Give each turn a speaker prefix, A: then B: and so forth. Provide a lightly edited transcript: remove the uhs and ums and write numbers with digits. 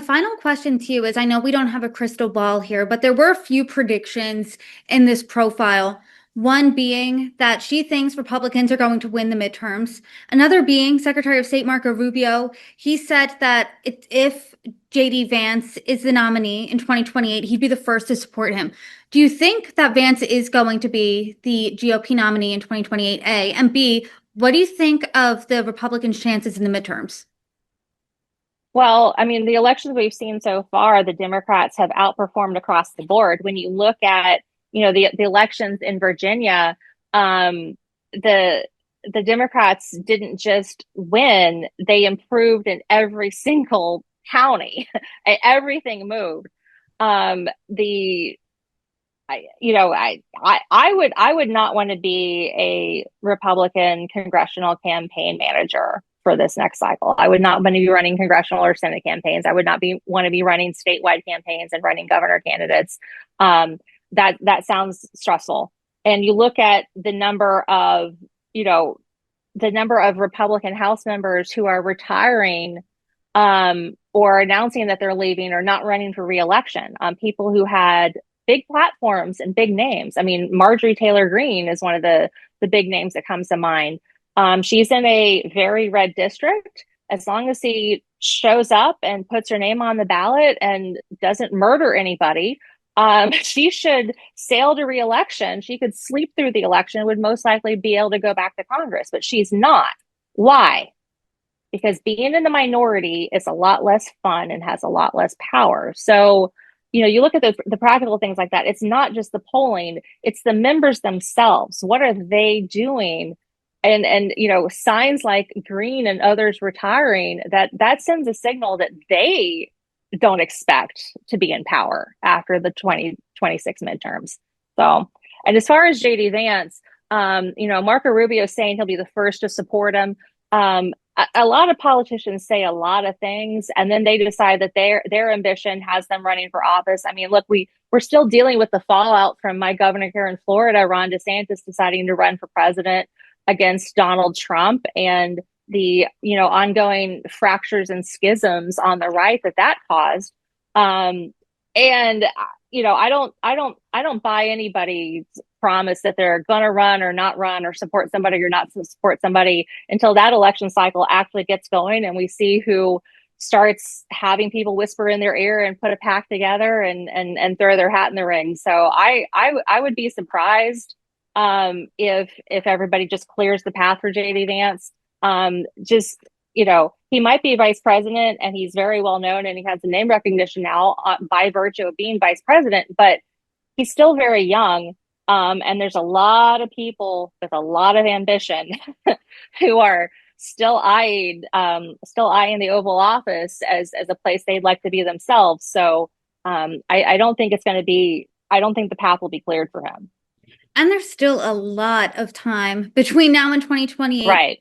A: final question to you is, I know we don't have a crystal ball here, but there were a few predictions in this profile. One being that she thinks Republicans are going to win the midterms. Another being Secretary of State Marco Rubio. He said that if JD Vance is the nominee in 2028, he'd be the first to support him. Do you think that Vance is going to be the GOP nominee in 2028, A? And B, what do you think of the Republicans' chances in the midterms?
B: Well, I mean, the elections we've seen so far, the Democrats have outperformed across the board. When you look at, the elections in Virginia, the the Democrats didn't just win, they improved in every single county. Everything moved. The I would not want to be a Republican congressional campaign manager for this next cycle. I would not want to be running congressional or Senate campaigns. I would not want to be running statewide campaigns and running governor candidates. That sounds stressful. And you look at the number of Republican House members who are retiring, or announcing that they're leaving or not running for reelection. People who had big platforms and big names. I mean, Marjorie Taylor Greene is one of the big names that comes to mind. She's in a very red district. As long as he shows up and puts her name on the ballot and doesn't murder anybody, she should sail to reelection. She could sleep through the election, would most likely be able to go back to Congress, but she's not. Why? Because being in the minority is a lot less fun and has a lot less power. So, you look at the practical things like that. It's not just the polling, it's the members themselves. What are they doing? And signs like Green and others retiring, that sends a signal that they don't expect to be in power after the 2026 midterms. So, and as far as JD Vance, Marco Rubio is saying he'll be the first to support him. A lot of politicians say a lot of things, and then they decide that their ambition has them running for office. I mean, look, we're still dealing with the fallout from my governor here in Florida, Ron DeSantis, deciding to run for president against Donald Trump, and the ongoing fractures and schisms on the right that caused. And I don't buy anybody's promise that they're going to run or not run or support somebody or not support somebody until that election cycle actually gets going and we see who starts having people whisper in their ear and put a pack together and throw their hat in the ring. So I would be surprised if everybody just clears the path for JD Vance. He might be vice president and he's very well known and he has the name recognition now by virtue of being vice president, but he's still very young. And there's a lot of people with a lot of ambition who are still eyeing the Oval Office as a place they'd like to be themselves. So I don't think I don't think the path will be cleared for him.
A: And there's still a lot of time between now and 2028.
B: Right.